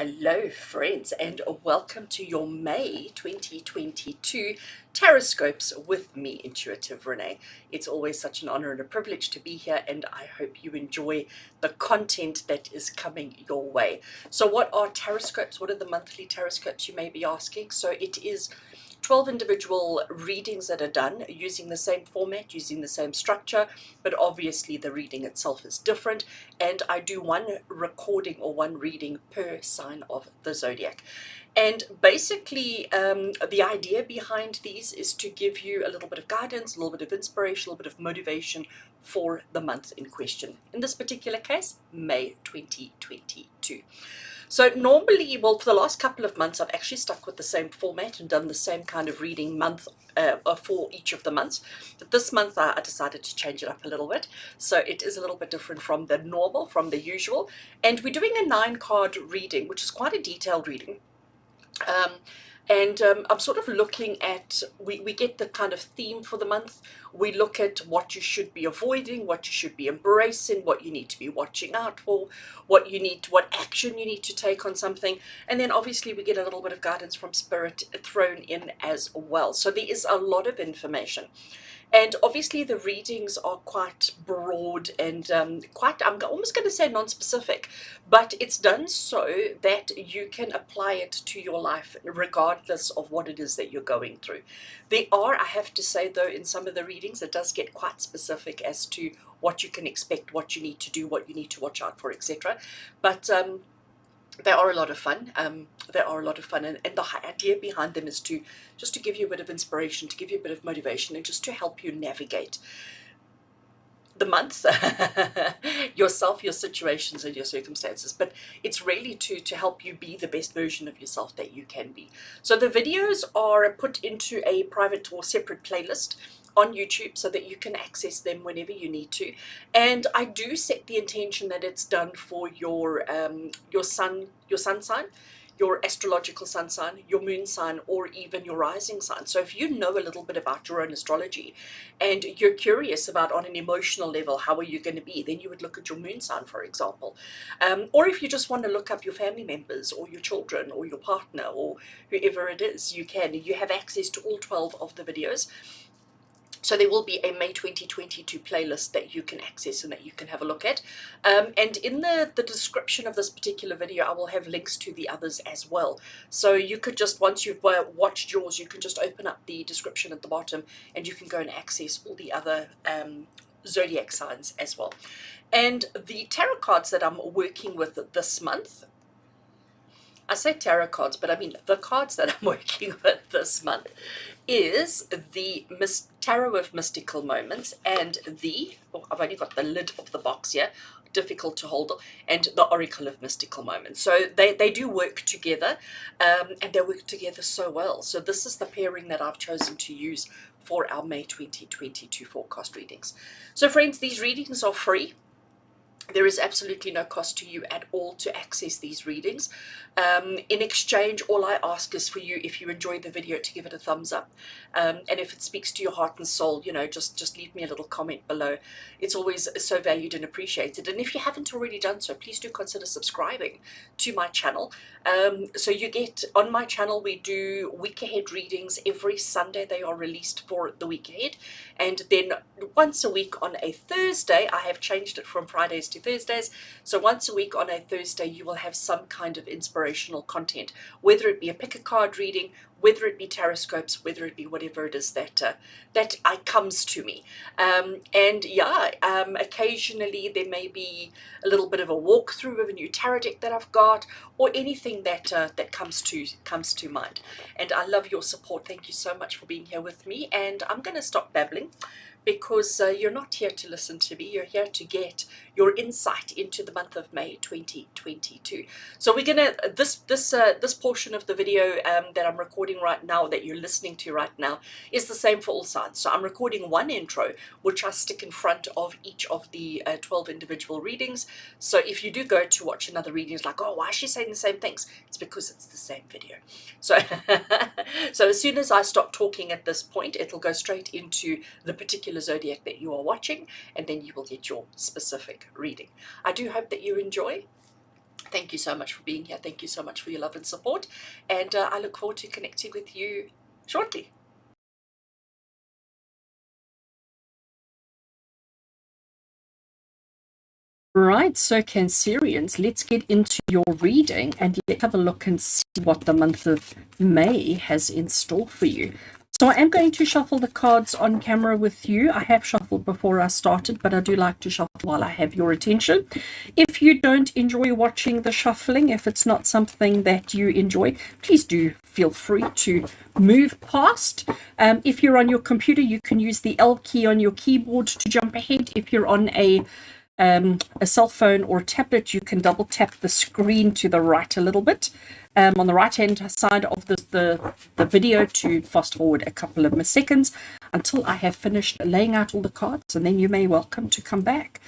Hello friends, and welcome to your May 2022 Taroscopes with me, Intuitive Rene. It's always such an honor and a privilege to be here, and I hope you enjoy the content that is coming your way. So what are Taroscopes? What are the monthly Taroscopes, you may be asking? So it is 12 individual readings that are done using the same format, using the same structure, but obviously the reading itself is different, and I do one recording or one reading per sign of the zodiac. And basically, the idea behind these is to give you a little bit of guidance, a little bit of inspiration, a little bit of motivation for the month in question. In this particular case, May 2022. So normally, well, for the last couple of months, I've actually stuck with the same format and done the same kind of reading month for each of the months. But this month, I decided to change it up a little bit. So it is a little bit different from the normal, from the usual. And we're doing a 9-card reading, which is quite a detailed reading. I'm sort of looking at, we get the kind of theme for the month. We look at what you should be avoiding, what you should be embracing, what you need to be watching out for, what action you need to take on something. And then obviously we get a little bit of guidance from Spirit thrown in as well. So there is a lot of information. And obviously the readings are quite broad and quite, I'm almost going to say non-specific, but it's done so that you can apply it to your life regardless of what it is that you're going through. There are, I have to say though, in some of the readings, it does get quite specific as to what you can expect, what you need to do, what you need to watch out for, etc. But they are a lot of fun. And the idea behind them is to just to give you a bit of inspiration, to give you a bit of motivation, and just to help you navigate the month, yourself, your situations, and your circumstances. But it's really to help you be the best version of yourself that you can be. So the videos are put into a private or separate playlist on YouTube so that you can access them whenever you need to. And I do set the intention that it's done for your sun sign, your astrological sun sign, your moon sign, or even your rising sign. So if you know a little bit about your own astrology and you're curious about, on an emotional level, how are you going to be, then you would look at your moon sign, for example. Or if you just want to look up your family members or your children or your partner or whoever it is, you can. You have access to all 12 of the videos. So there will be a May 2022 playlist that you can access and that you can have a look at. And in the description of this particular video, I will have links to the others as well. So you could just, once you've watched yours, you can just open up the description at the bottom and you can go and access all the other zodiac signs as well. And the tarot cards that I'm working with this month, I say tarot cards, but I mean the cards that I'm working with this month is the Tarot of Mystical Moments and I've only got the lid of the box here, difficult to hold, and the Oracle of Mystical Moments. So they do work together, and they work together so well. So this is the pairing that I've chosen to use for our May 2022 forecast readings. So friends, these readings are free. There is absolutely no cost to you at all to access these readings. In exchange, all I ask is for you, if you enjoy the video, to give it a thumbs up. And if it speaks to your heart and soul, just leave me a little comment below. It's always so valued and appreciated. And if you haven't already done so, please do consider subscribing to my channel. So you get, on my channel, we do week ahead readings every Sunday. They are released for the week ahead. And then once a week on a Thursday, I have changed it from Fridays to Thursdays. So once a week on a Thursday, you will have some kind of inspirational content, whether it be a pick a card reading, whether it be taroscopes, whether it be whatever it is that comes to me. Occasionally there may be a little bit of a walkthrough of a new tarot deck that I've got, or anything that comes to mind. And I love your support. Thank you so much for being here with me. And I'm going to stop babbling, because you're not here to listen to me, you're here to get your insight into the month of May 2022. So we're gonna, this portion of the video that I'm recording right now, that you're listening to right now, is the same for all signs. So I'm recording one intro, which I stick in front of each of the 12 individual readings. So if you do go to watch another reading, it's like, oh, why is she saying the same things? It's because it's the same video. So, so as soon as I stop talking at this point, it'll go straight into the particular zodiac that you are watching, and then you will get your specific reading. I do hope that you enjoy. Thank you so much for being here. Thank you so much for your love and support. And I look forward to connecting with you shortly. Right, so Cancerians, let's get into your reading and let's have a look and see what the month of May has in store for you. So I am going to shuffle the cards on camera with you. I have shuffled before I started, but I do like to shuffle while I have your attention. If you don't enjoy watching the shuffling, if it's not something that you enjoy, please do feel free to move past. If you're on your computer, you can use the L key on your keyboard to jump ahead. If you're on a cell phone or tablet, you can double tap the screen to the right a little bit on the right hand side of the video to fast forward a couple of seconds until I have finished laying out all the cards, and then you may welcome to come back.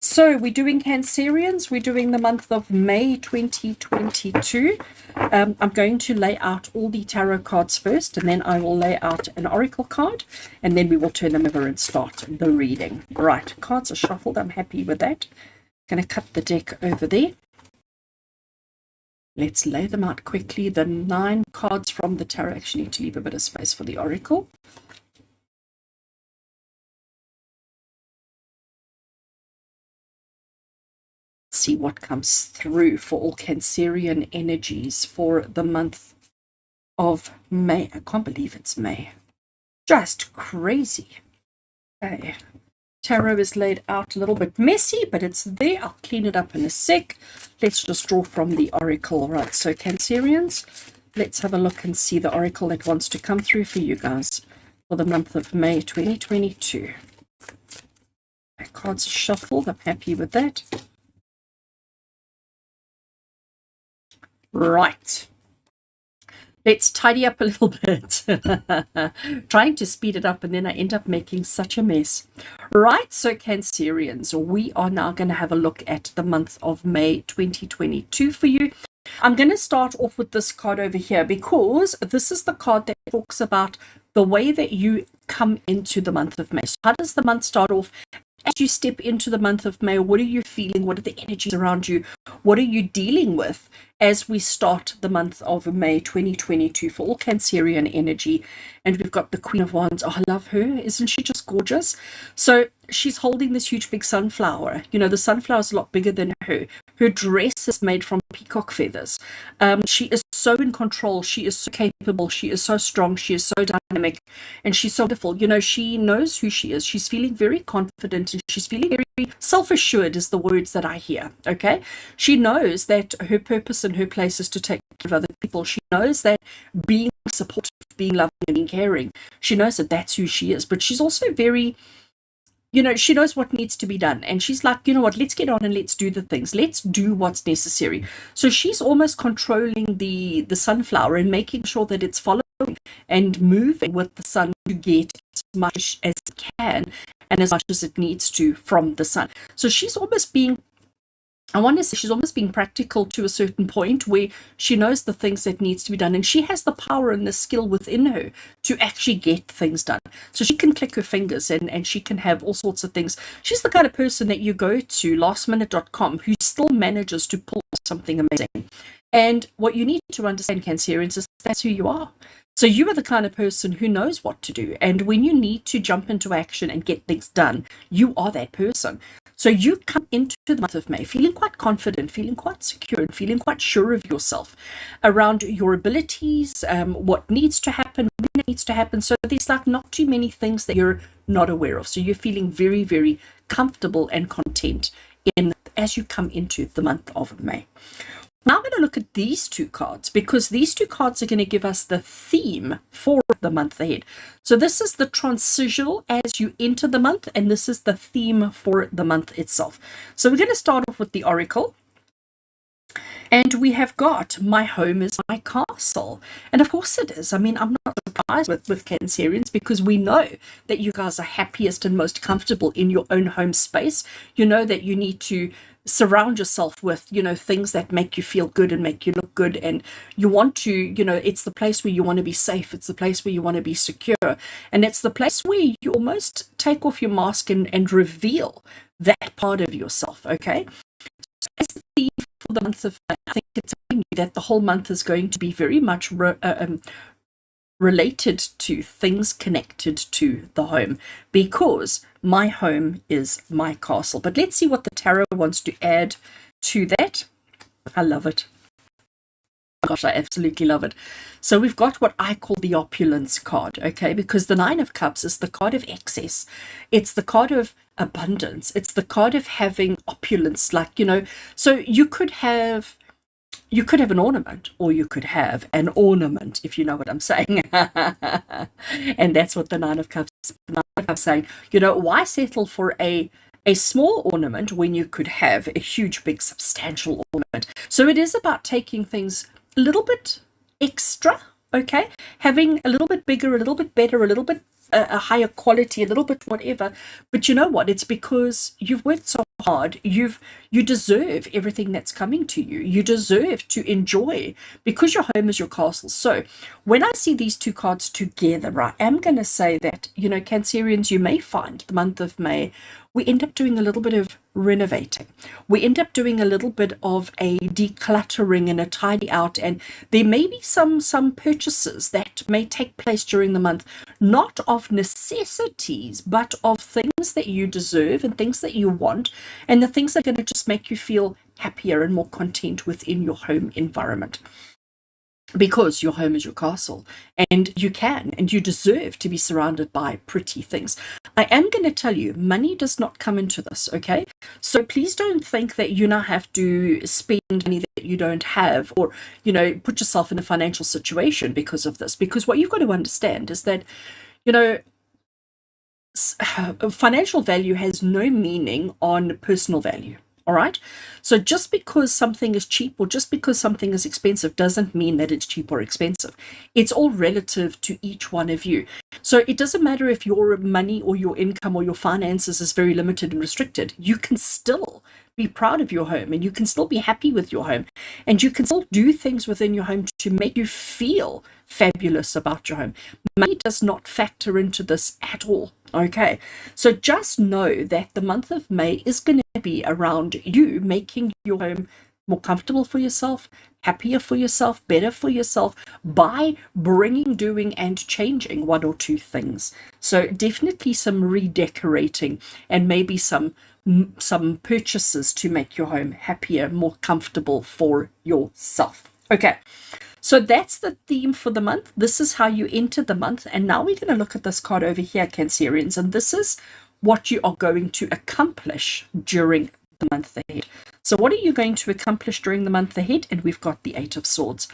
So we're doing Cancerians. We're doing the month of May 2022. I'm going to lay out all the tarot cards first, and then I will lay out an oracle card, and then we will turn them over and start the reading. Right, cards are shuffled. I'm happy with that. Going to cut the deck over there. Let's lay them out quickly. The 9 cards from the tarot. Actually need to leave a bit of space for the oracle. See what comes through for all Cancerian energies for the month of May. I can't believe it's May. Just crazy. Okay. Tarot is laid out a little bit messy, but it's there. I'll clean it up in a sec. Let's just draw from the oracle. Right, so Cancerians, let's have a look and see the oracle that wants to come through for you guys for the month of May 2022. The cards are shuffled. I'm happy with that. Right. Let's tidy up a little bit. Trying to speed it up, and then I end up making such a mess. Right, so Cancerians, we are now going to have a look at the month of May 2022 for you. I'm going to start off with this card over here because this is the card that talks about the way that you come into the month of May. So how does the month start off? As you step into the month of May, what are you feeling? What are the energies around you? What are you dealing with as we start the month of May 2022 for all Cancerian energy? And we've got the Queen of Wands. Oh, I love her. Isn't she just gorgeous? So she's holding this huge big sunflower. You know, the sunflower is a lot bigger than her. Her dress is made from peacock feathers. She is so in control. She is so capable. She is so strong. She is so dynamic. And she's so wonderful. You know, she knows who she is. She's feeling very confident, and she's feeling very self-assured is the words that I hear. Okay. She knows that her purpose and her place is to take care of other people. She knows that being supportive, being loving, and being caring, she knows that that's who she is. But she's also very, you know, she knows what needs to be done. And she's like, you know what, let's get on and let's do the things. Let's do what's necessary. So she's almost controlling the sunflower and making sure that it's following and moving with the sun to get as much as it can and as much as it needs to from the sun. So she's almost being, I want to say she's almost being practical to a certain point where she knows the things that needs to be done, and she has the power and the skill within her to actually get things done. So she can click her fingers and she can have all sorts of things. She's the kind of person that you go to lastminute.com who still manages to pull something amazing. And what you need to understand, Cancerians, is that's who you are. So you are the kind of person who knows what to do. And when you need to jump into action and get things done, you are that person. So you come into the month of May feeling quite confident, feeling quite secure, and feeling quite sure of yourself around your abilities, what needs to happen, when it needs to happen. So there's like not too many things that you're not aware of. So you're feeling very, very comfortable and content as you come into the month of May. Now I'm going to look at these 2 cards because these 2 cards are going to give us the theme for the month ahead. So this is the transitional as you enter the month, and this is the theme for the month itself. So we're going to start off with the oracle. And we have got my home is my castle. And of course it is. I mean, I'm not surprised with Cancerians because we know that you guys are happiest and most comfortable in your own home space. You know that you need to surround yourself with, you know, things that make you feel good and make you look good. And you want to, you know, it's the place where you want to be safe. It's the place where you want to be secure. And it's the place where you almost take off your mask and reveal that part of yourself. Okay. So as the the month of May, I think it's telling you that the whole month is going to be very much related to things connected to the home, because my home is my castle. But let's see what the tarot wants to add to that. I love it. Gosh, I absolutely love it. So we've got what I call the opulence card, okay? Because the Nine of Cups is the card of excess. It's the card of abundance. It's the card of having opulence, like, so you could have an ornament, or you could have an ornament, if you know what I'm saying. And that's what the Nine of Cups is saying. Why settle for a small ornament when you could have a huge, big, substantial ornament? So it is about taking things a little bit extra, okay? Having a little bit bigger, a little bit better, a little bit a higher quality, a little bit whatever. But you know what? It's because you've worked so hard. You deserve everything that's coming to you. You deserve to enjoy, because your home is your castle. So when I see these two cards together, I am going to say that, Cancerians, you may find the month of May, we end up doing a little bit of renovating. We end up doing a little bit of a decluttering and a tidy out, and there may be some purchases that may take place during the month, not of necessities, but of things that you deserve and things that you want, and the things that are going to just make you feel happier and more content within your home environment. Because your home is your castle, and you can and you deserve to be surrounded by pretty things. I am going to tell you, money does not come into this, okay? So please don't think that you now have to spend money that you don't have, or, put yourself in a financial situation because of this. Because what you've got to understand is that, financial value has no meaning on personal value. All right. So just because something is cheap or just because something is expensive doesn't mean that it's cheap or expensive. It's all relative to each one of you. So it doesn't matter if your money or your income or your finances is very limited and restricted. You can still be proud of your home, and you can still be happy with your home, and you can still do things within your home to make you feel fabulous about your home. Money does not factor into this at all. Okay, so just know that the month of May is going to be around you making your home more comfortable for yourself, happier for yourself, better for yourself, by bringing, doing, and changing one or two things. So definitely some redecorating, and maybe some purchases to make your home happier, more comfortable for yourself. Okay. So that's the theme for the month. This is how you enter the month. And now we're going to look at this card over here, Cancerians. And this is what you are going to accomplish during the month ahead. So what are you going to accomplish during the month ahead? And we've got the Eight of Swords.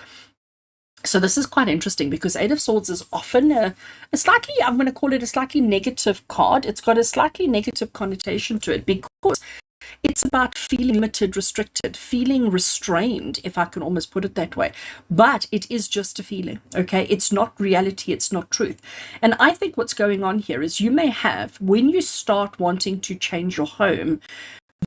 So this is quite interesting, because Eight of Swords is often a slightly, I'm going to call it a slightly negative card. It's got a slightly negative connotation to it, because it's about feeling limited, restricted, feeling restrained, if I can almost put it that way. But it is just a feeling, okay? It's not reality, it's not truth. And I think what's going on here is you may have, when you start wanting to change your home,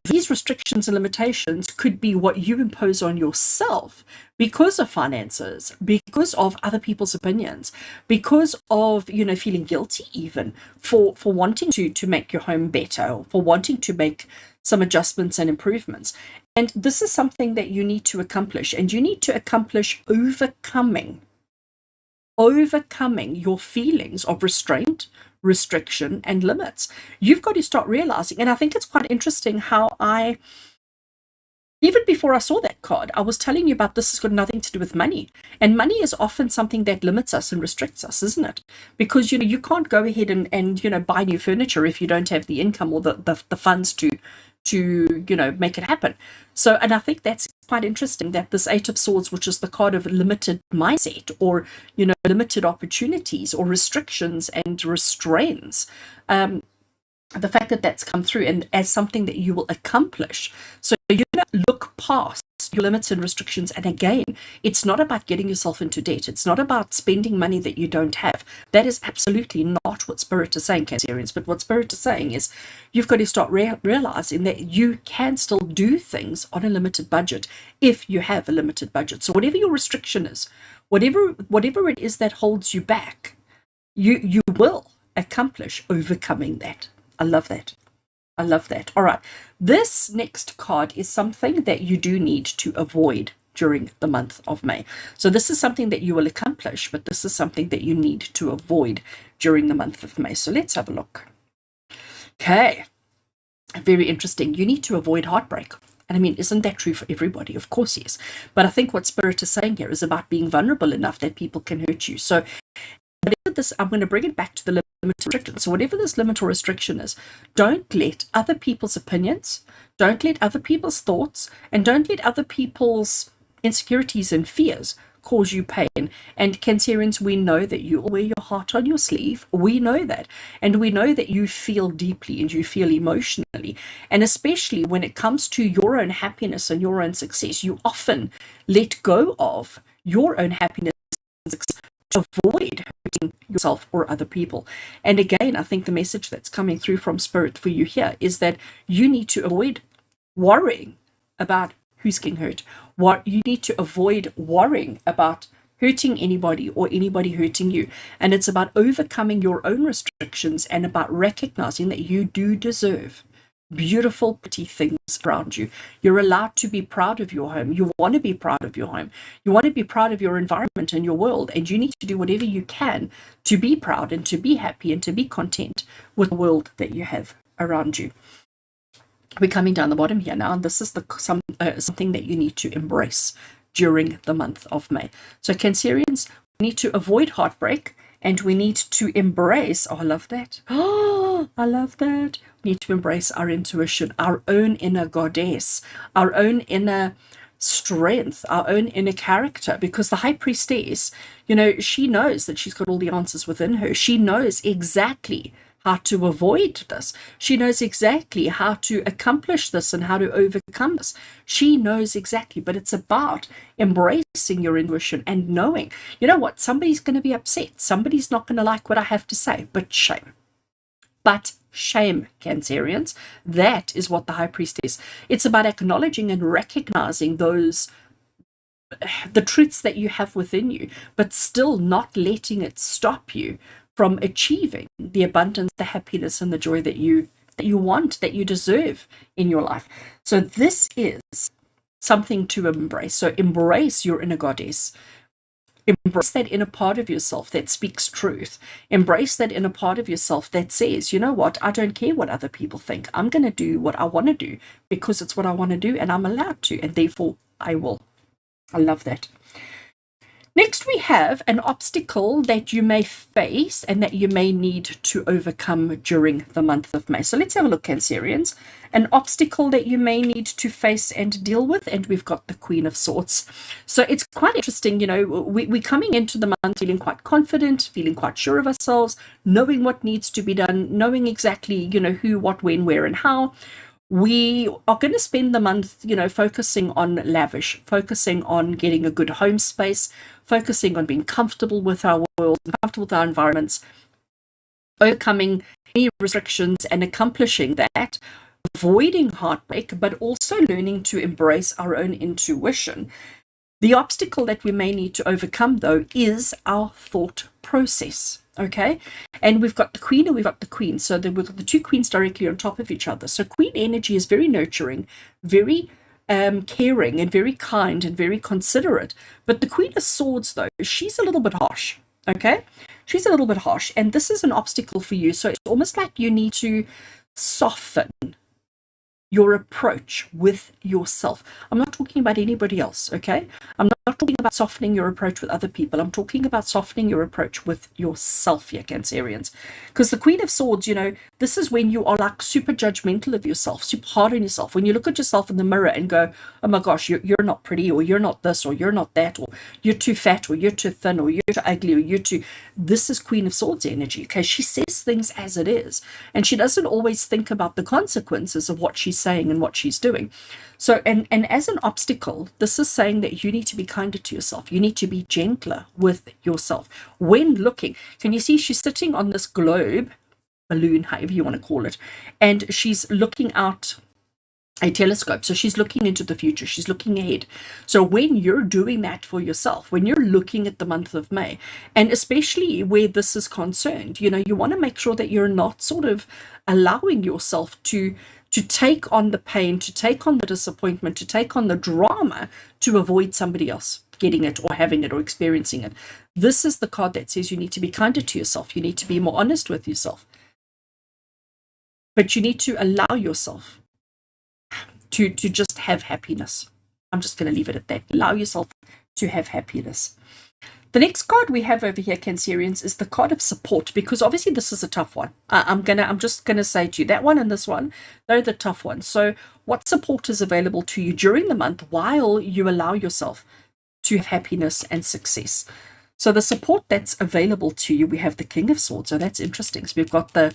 these restrictions and limitations could be what you impose on yourself because of finances, because of other people's opinions, because of, feeling guilty even for wanting to make your home better, or for wanting to make some adjustments and improvements. And this is something that you need to accomplish, and you need to accomplish overcoming your feelings of restraint, restriction, and limits. You've got to start realizing, and I think it's quite interesting how even before I saw that card, I was telling you about this has got nothing to do with money. And money is often something that limits us and restricts us, isn't it? Because, you can't go ahead and buy new furniture if you don't have the income or the funds to make it happen. So, and I think that's quite interesting, that this Eight of Swords, which is the card of limited mindset, or, limited opportunities or restrictions and restraints, the fact that that's come through and as something that you will accomplish. So you're going to look past your limits and restrictions. And again, it's not about getting yourself into debt. It's not about spending money that you don't have. That is absolutely not what Spirit is saying, Cancerians. But what Spirit is saying is you've got to start realizing that you can still do things on a limited budget if you have a limited budget. So whatever your restriction is, whatever it is that holds you back, you will accomplish overcoming that. I love that. I love that. All right. This next card is something that you do need to avoid during the month of May. So this is something that you will accomplish, but this is something that you need to avoid during the month of May. So let's have a look. Okay. Very interesting. You need to avoid heartbreak. And I mean, isn't that true for everybody? Of course, yes. But I think what Spirit is saying here is about being vulnerable enough that people can hurt you. So whatever this, I'm going to bring it back to the limit or restriction. So whatever this limit or restriction is, don't let other people's opinions, don't let other people's thoughts, and don't let other people's insecurities and fears cause you pain. And Cancerians, we know that you wear your heart on your sleeve. We know that. And we know that you feel deeply and you feel emotionally. And especially when it comes to your own happiness and your own success, you often let go of your own happiness and success to avoid hurting yourself or other people. And again, I think the message that's coming through from Spirit for you here is that you need to avoid worrying about who's getting hurt. What you need to avoid worrying about hurting anybody or anybody hurting you. And it's about overcoming your own restrictions and about recognizing that you do deserve beautiful, pretty things around you. You're allowed to be proud of your home. You want to be proud of your home. You want to be proud of your environment and your world. And you need to do whatever you can to be proud and to be happy and to be content with the world that you have around you. We're coming down the bottom here now, and this is something that you need to embrace during the month of May. So Cancerians, we need to avoid heartbreak, and we need to embrace, oh, I love that. Oh, I love that. We need to embrace our intuition, our own inner goddess, our own inner strength, our own inner character, because the high priestess, she knows that she's got all the answers within her. She knows exactly how to avoid this. She knows exactly how to accomplish this and how to overcome this. She knows exactly, but it's about embracing your intuition and knowing, you know what, somebody's going to be upset. Somebody's not going to like what I have to say, but shame. But shame, Cancerians. That is what the high priest is. It's about acknowledging and recognizing the truths that you have within you, but still not letting it stop you from achieving the abundance, the happiness, and the joy that you want, that you deserve in your life. So this is something to embrace. So embrace your inner goddess. Embrace that inner part of yourself that speaks truth. Embrace that inner part of yourself that says, you know what, I don't care what other people think. I'm going to do what I want to do because it's what I want to do and I'm allowed to, and therefore I will. I love that. Next, we have an obstacle that you may face and that you may need to overcome during the month of May. So let's have a look, Cancerians. An obstacle that you may need to face and deal with, and we've got the Queen of Swords. So it's quite interesting, we're coming into the month feeling quite confident, feeling quite sure of ourselves, knowing what needs to be done, knowing exactly, who, what, when, where, and how. We are going to spend the month, focusing on lavish, focusing on getting a good home space, focusing on being comfortable with our world, comfortable with our environments, overcoming any restrictions and accomplishing that, avoiding heartbreak, but also learning to embrace our own intuition. The obstacle that we may need to overcome, though, is our thought process. Okay, and we've got the Queen and we've got the Queen. So we've got the two Queens directly on top of each other. So Queen energy is very nurturing, very caring, and very kind and very considerate. But the Queen of Swords, though, she's a little bit harsh. Okay, she's a little bit harsh, and this is an obstacle for you. So it's almost like you need to soften your approach with yourself. I'm not talking about anybody else, okay? I'm not talking about softening your approach with other people. I'm talking about softening your approach with yourself here, Cancerians. Because the Queen of Swords, this is when you are like super judgmental of yourself, super hard on yourself. When you look at yourself in the mirror and go, oh my gosh, you're not pretty, or you're not this, or you're not that, or you're too fat, or you're too thin, or you're too ugly, or you're too... This is Queen of Swords energy, okay? She says things as it is, and she doesn't always think about the consequences of what she's saying and what she's doing. So, and as an obstacle, this is saying that you need to be kinder to yourself. You need to be gentler with yourself. When looking, can you see she's sitting on this globe, balloon, however you want to call it, and she's looking out a telescope. So she's looking into the future, she's looking ahead. So when you're doing that for yourself, when you're looking at the month of May, and especially where this is concerned, you want to make sure that you're not sort of allowing yourself to take on the pain, to take on the disappointment, to take on the drama, to avoid somebody else getting it or having it or experiencing it. This is the card that says you need to be kinder to yourself, you need to be more honest with yourself, but you need to allow yourself to just have happiness. I'm just going to leave it at that. Allow yourself to have happiness. The next card we have over here, Cancerians, is the card of support, because obviously this is a tough one. I'm just gonna say to you, that one and this one, they're the tough ones. So what support is available to you during the month while you allow yourself to have happiness and success? So the support that's available to you, we have the King of Swords. So that's interesting. So we've got the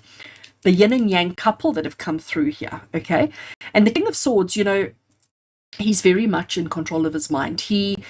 yin and yang couple that have come through here, okay? And the King of Swords, he's very much in control of his mind. He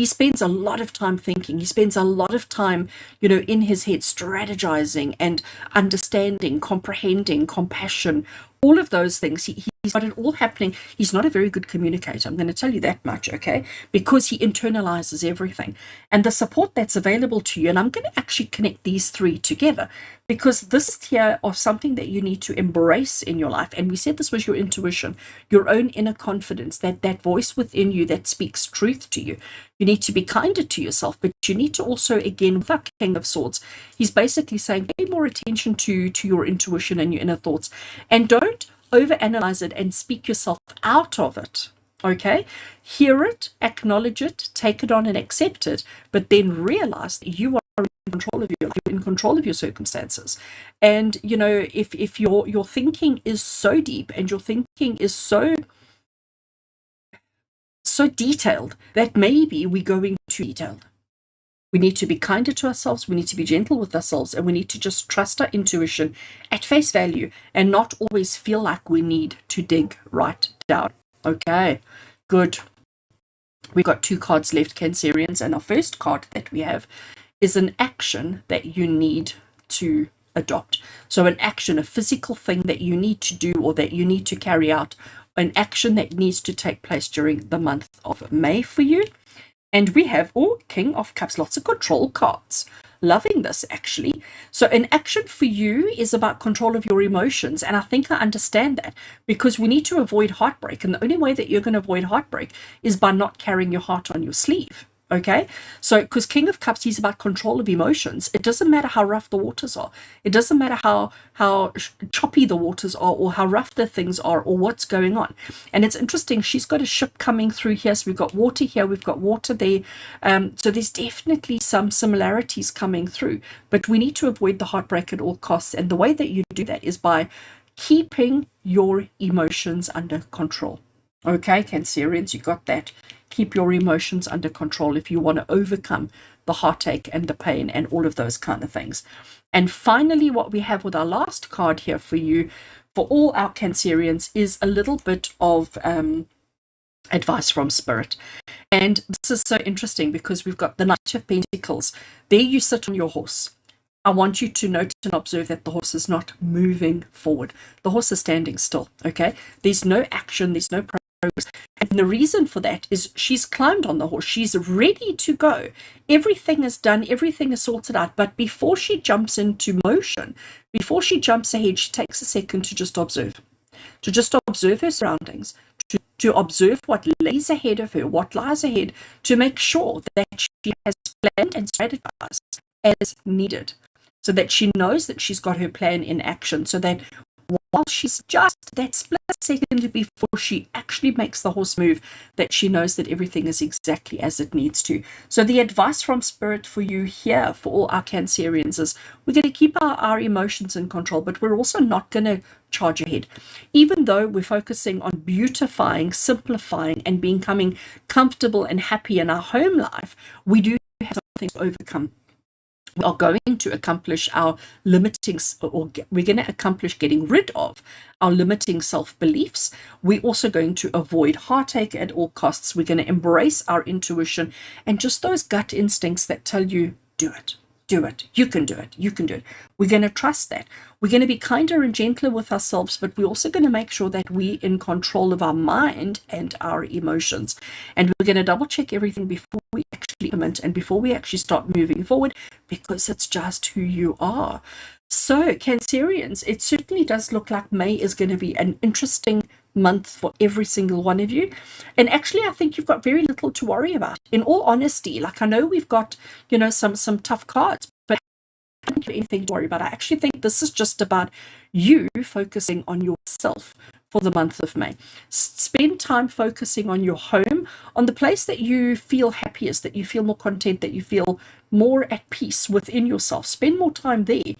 spends a lot of time thinking. He spends a lot of time, in his head, strategizing and understanding, comprehending, compassion, all of those things. He's got it all happening. He's not a very good communicator. I'm going to tell you that much, okay? Because he internalizes everything. And the support that's available to you, and I'm going to actually connect these three together, because this is here of something that you need to embrace in your life. And we said this was your intuition, your own inner confidence, that voice within you that speaks truth to you. You need to be kinder to yourself, but you need to also, again, with our King of Swords, he's basically saying pay more attention to your intuition and your inner thoughts, and don't overanalyze it and speak yourself out of it. Okay, hear it, acknowledge it, take it on and accept it, but then realize that you are in control of you're in control of your circumstances. And if your thinking is so deep and your thinking is so detailed that maybe we're going too detailed. We need to be kinder to ourselves, we need to be gentle with ourselves, and we need to just trust our intuition at face value and not always feel like we need to dig right down. Okay, good. We've got 2 cards left, Cancerians, and our first card that we have is an action that you need to adopt. So an action, a physical thing that you need to do or that you need to carry out, an action that needs to take place during the month of May for you. And we have, King of Cups, lots of control cards. Loving this, actually. So an action for you is about control of your emotions. And I think I understand that, because we need to avoid heartbreak. And the only way that you're going to avoid heartbreak is by not carrying your heart on your sleeve. Okay, so because King of Cups, he's about control of emotions. It doesn't matter how rough the waters are. It doesn't matter how choppy the waters are, or how rough the things are, or what's going on. And it's interesting, she's got a ship coming through here. So we've got water here, we've got water there. So there's definitely some similarities coming through. But we need to avoid the heartbreak at all costs. And the way that you do that is by keeping your emotions under control. Okay, Cancerians, you got that. Keep your emotions under control if you want to overcome the heartache and the pain and all of those kind of things. And finally, what we have with our last card here for you, for all our Cancerians, is a little bit of advice from Spirit. And this is so interesting because we've got the Knight of Pentacles. There you sit on your horse. I want you to note and observe that the horse is not moving forward. The horse is standing still, okay? There's no action, there's no progress. And the reason for that is she's climbed on the horse. She's ready to go. Everything is done. Everything is sorted out. But before she jumps into motion, before she jumps ahead, she takes a second to just observe. To just observe her surroundings. To observe what lays ahead of her, what lies ahead, to make sure that she has planned and strategized as needed. So that she knows that she's got her plan in action. So that while she's just that split second before she actually makes the horse move, that she knows that everything is exactly as it needs to. So the advice from Spirit for you here, for all our Cancerians, is we're going to keep our emotions in control, but we're also not going to charge ahead. Even though we're focusing on beautifying, simplifying, and becoming comfortable and happy in our home life, we do have something to overcome. We are going to accomplish our limiting, or we're going to accomplish getting rid of our limiting self-beliefs. We're also going to avoid heartache at all costs. We're going to embrace our intuition and just those gut instincts that tell you, do it. do it. You can do it. You can do it. We're going to trust that. We're going to be kinder and gentler with ourselves, but we're also going to make sure that we're in control of our mind and our emotions. And we're going to double check everything before we actually implement and before we actually start moving forward, because it's just who you are. So, Cancerians, it certainly does look like May is going to be an interesting month for every single one of you. And actually, I think you've got very little to worry about. In all honesty, like I know we've got, some tough cards, but I don't have anything to worry about. I actually think this is just about you focusing on yourself for the month of May. Spend time focusing on your home, on the place that you feel happiest, that you feel more content, that you feel more at peace within yourself. Spend more time there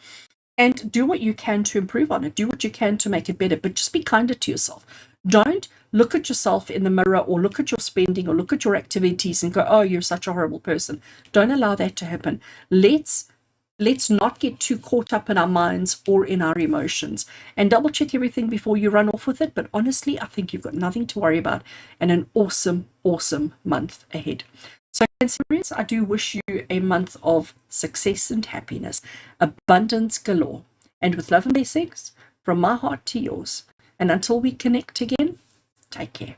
and do what you can to improve on it. Do what you can to make it better, but just be kinder to yourself. Don't look at yourself in the mirror or look at your spending or look at your activities and go, oh, you're such a horrible person. Don't allow that to happen. Let's not get too caught up in our minds or in our emotions, and double check everything before you run off with it. But honestly, I think you've got nothing to worry about and an awesome, awesome month ahead. So, Cancerians, I do wish you a month of success and happiness, abundance galore. And with love and blessings from my heart to yours. And until we connect again, take care.